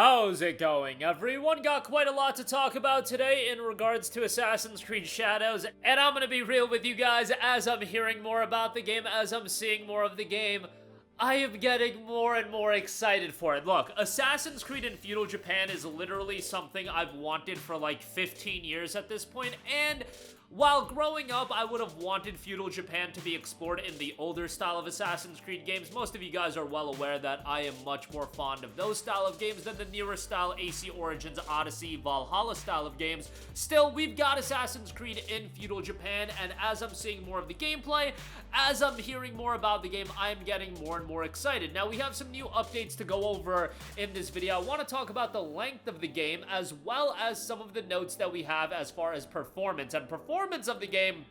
How's it going, everyone? Got quite a lot to talk about today in regards to Assassin's Creed Shadows, and I'm gonna be real with you guys. As I'm hearing more about the game, as I'm seeing more of the game, I am getting more and more excited for it. Look, Assassin's Creed in feudal Japan is literally something I've wanted for like 15 years at this point, and while growing up, I would have wanted feudal Japan to be explored in the older style of Assassin's Creed games. Most of you guys are well aware that I am much more fond of those style of games than the newer style AC Origins, Odyssey, Valhalla style of games. Still, we've got Assassin's Creed in feudal Japan, and as I'm seeing more of the gameplay, as I'm hearing more about the game, I'm getting more and more excited. Now, we have some new updates to go over in this video. I want to talk about the length of the game, as well as some of the notes that we have as far as performance. And performance of the game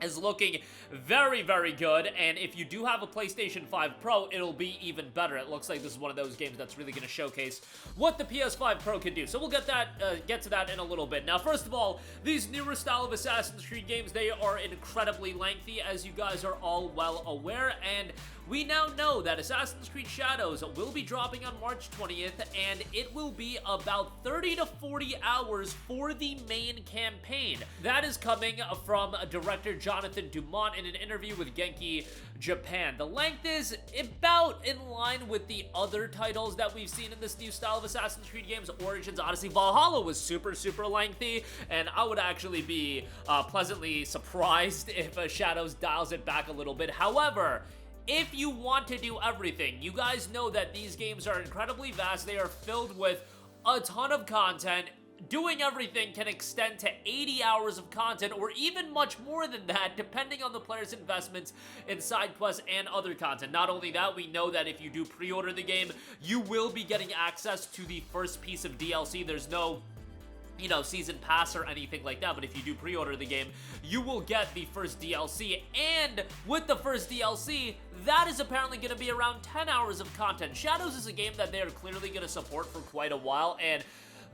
is looking very, very good, and if you do have a PlayStation 5 Pro, it'll be even better. It looks like this is one of those games that's really going to showcase what the PS5 Pro can do. So we'll get to that in a little bit. Now, first of all, these newer style of Assassin's Creed games, they are incredibly lengthy, as you guys are all well aware, and we now know that Assassin's Creed Shadows will be dropping on March 20th, and it will be about 30 to 40 hours for the main campaign. That is coming from director Jonathan Dumont in an interview with Genki Japan. The length is about in line with the other titles that we've seen in this new style of Assassin's Creed games. Origins, Odyssey, Valhalla was super lengthy, and I would actually be pleasantly surprised if Shadows dials it back a little bit. However, if you want to do everything, you guys know that these games are incredibly vast. They are filled with a ton of content. Doing everything can extend to 80 hours of content, or even much more than that, depending on the player's investments in side quests and other content. Not only that, we know that if you do pre-order the game, you will be getting access to the first piece of DLC. There's no season pass or anything like that, but if you do pre-order the game, you will get the first DLC, and with the first DLC, that is apparently going to be around 10 hours of content. Shadows is a game that they are clearly going to support for quite a while, and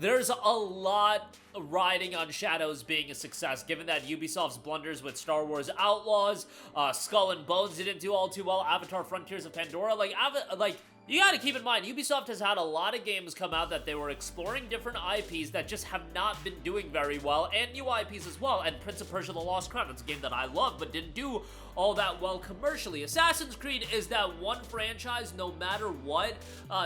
there's a lot riding on Shadows being a success, given that Ubisoft's blunders with Star Wars Outlaws, Skull and Bones didn't do all too well, Avatar Frontiers of Pandora, you gotta keep in mind, Ubisoft has had a lot of games come out that they were exploring different IPs that just have not been doing very well, and new IPs as well, and Prince of Persia: The Lost Crown, it's a game that I love, but didn't do all that well commercially. Assassin's Creed is that one franchise, no matter what,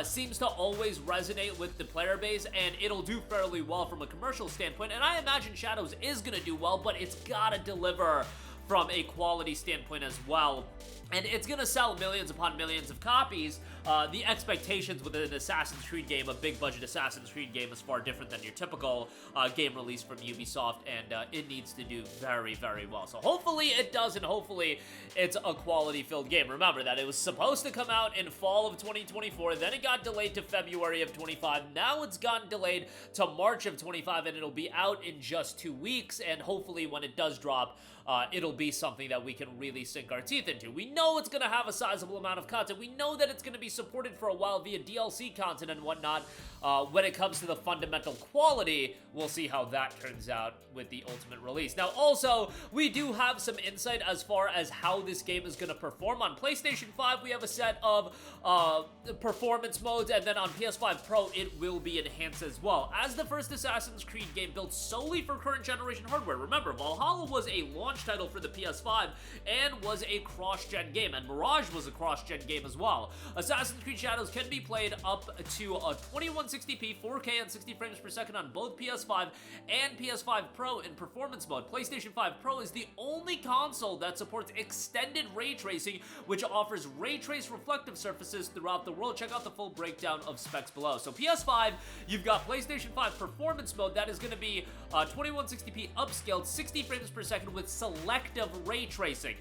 seems to always resonate with the player base, and it'll do fairly well from a commercial standpoint, and I imagine Shadows is gonna do well, but it's gotta deliver from a quality standpoint as well. And it's gonna sell millions upon millions of copies. The expectations with an Assassin's Creed game, a big budget Assassin's Creed game, is far different than your typical game release from Ubisoft, and it needs to do very, very well. So hopefully it does, and hopefully it's a quality-filled game. Remember that it was supposed to come out in fall of 2024, then it got delayed to February of 25. Now it's gotten delayed to March of 25, and it'll be out in just 2 weeks, and hopefully when it does drop, it'll be something that we can really sink our teeth into. We know it's going to have a sizable amount of content. We know that it's going to be supported for a while via DLC content and whatnot. When it comes to the fundamental quality, we'll see how that turns out with the ultimate release. Now, also, we do have some insight as far as how this game is going to perform. On PlayStation 5, we have a set of performance modes, and then on PS5 Pro, it will be enhanced as well. As the first Assassin's Creed game built solely for current generation hardware, remember, Valhalla was a launch title for the PS5 and was a cross-gen game, and Mirage was a cross-gen game as well. Assassin's Creed Shadows can be played up to a 2160p, 4K, and 60 frames per second on both PS5 and PS5 Pro in performance mode. PlayStation 5 Pro is the only console that supports extended ray tracing, which offers ray trace reflective surfaces throughout the world. Check out the full breakdown of specs below. So PS5, you've got PlayStation 5 performance mode that is going to be 2160p upscaled, 60 frames per second with selective ray tracing.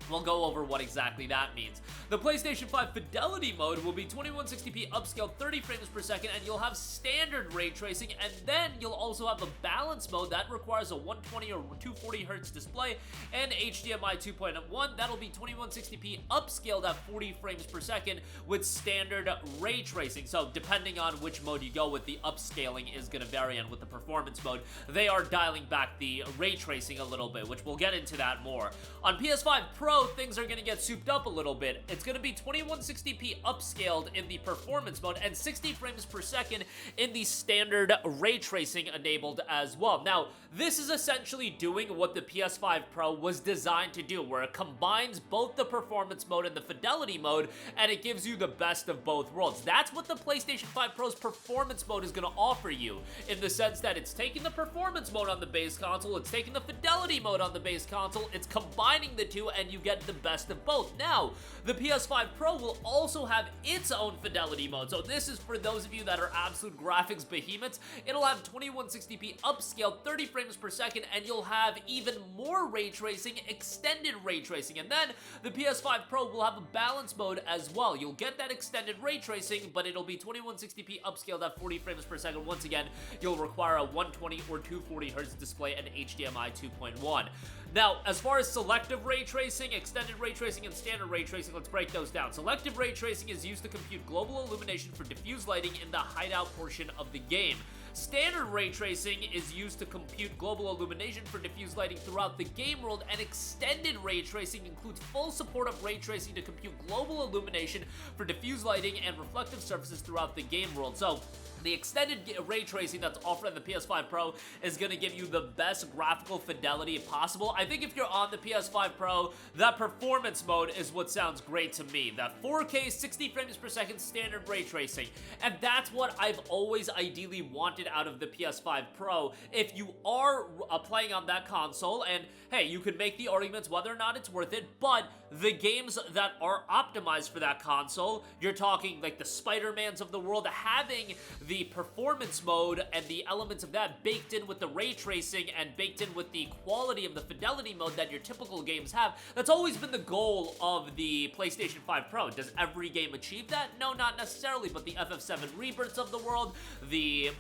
We'll go over what exactly that means. The PlayStation 5 Fidelity mode will be 2160p upscaled 30 frames per second, and you'll have standard ray tracing, and then you'll also have a balance mode that requires a 120 or 240 Hz display, and HDMI 2.1. That'll be 2160p upscaled at 40 frames per second with standard ray tracing. So depending on which mode you go with, the upscaling is going to vary, and with the performance mode, they are dialing back the ray tracing a little bit, which we'll get into that more. On PS5 Pro, Pro, things are going to get souped up a little bit. It's going to be 2160p upscaled in the performance mode and 60 frames per second in the standard ray tracing enabled as well. Now, this is essentially doing what the PS5 Pro was designed to do, where it combines both the performance mode and the fidelity mode, and it gives you the best of both worlds. That's what the PlayStation 5 Pro's performance mode is going to offer you, in the sense that it's taking the performance mode on the base console, it's taking the fidelity mode on the base console, it's combining the two, and you get the best of both. Now, the PS5 Pro will also have its own fidelity mode, so this is for those of you that are absolute graphics behemoths. It'll have 2160p upscaled, 30 frames per second, and you'll have even more ray tracing, extended ray tracing. And then the PS5 Pro will have a balance mode as well. You'll get that extended ray tracing, but it'll be 2160p upscaled at 40 frames per second. Once again, you'll require a 120 or 240 Hz display and HDMI 2.1. Now, as far as selective ray tracing, extended ray tracing, and standard ray tracing, let's break those down. Selective ray tracing is used to compute global illumination for diffuse lighting in the hideout portion of the game. Standard ray tracing is used to compute global illumination for diffuse lighting throughout the game world, and extended ray tracing includes full support of ray tracing to compute global illumination for diffuse lighting and reflective surfaces throughout the game world. So, the extended ray tracing that's offered on the PS5 Pro is going to give you the best graphical fidelity possible. I think if you're on the PS5 Pro, that performance mode is what sounds great to me. That 4K 60 frames per second standard ray tracing. And that's what I've always ideally wanted out of the PS5 Pro. If you are playing on that console, and hey, you can make the arguments whether or not it's worth it, but the games that are optimized for that console, you're talking like the Spider-Mans of the world, having the performance mode and the elements of that baked in with the ray tracing and baked in with the quality of the fidelity mode that your typical games have, that's always been the goal of the PlayStation 5 Pro. Does every game achieve that? No, not necessarily, but the FF7 Rebirths of the world, the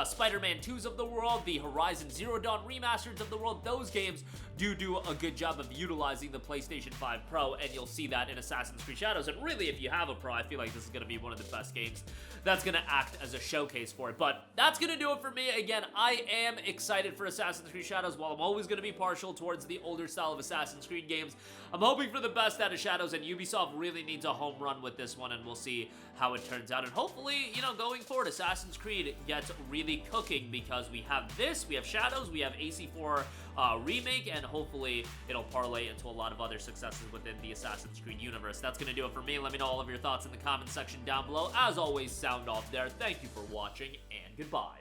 Spider-Man 2s of the world, the Horizon Zero Dawn remasters of the world, those games do a good job of utilizing the PlayStation 5 Pro, and you'll see that in Assassin's Creed Shadows. And really, if you have a Pro, I feel like this is going to be one of the best games that's going to act as a showcase for it. But that's going to do it for me. Again, I am excited for Assassin's Creed Shadows. While I'm always going to be partial towards the older style of Assassin's Creed games, I'm hoping for the best out of Shadows, and Ubisoft really needs a home run with this one, and we'll see how it turns out. And hopefully, you know, going forward, Assassin's Creed gets really cooking, because we have this, we have Shadows, we have AC4 remake, and hopefully it'll parlay into a lot of other successes within the Assassin's Creed universe. That's going to do it for me. Let me know all of your thoughts in the comment section down below. As always, sound off there. Thank you for watching, and goodbye.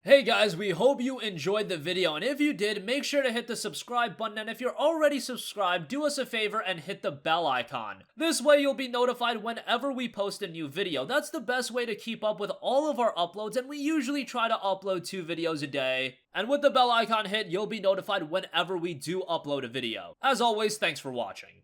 Hey guys, we hope you enjoyed the video, and if you did, make sure to hit the subscribe button, and if you're already subscribed, do us a favor and hit the bell icon. This way you'll be notified whenever we post a new video. That's the best way to keep up with all of our uploads, and we usually try to upload 2 videos a day. And with the bell icon hit, you'll be notified whenever we do upload a video. As always, thanks for watching.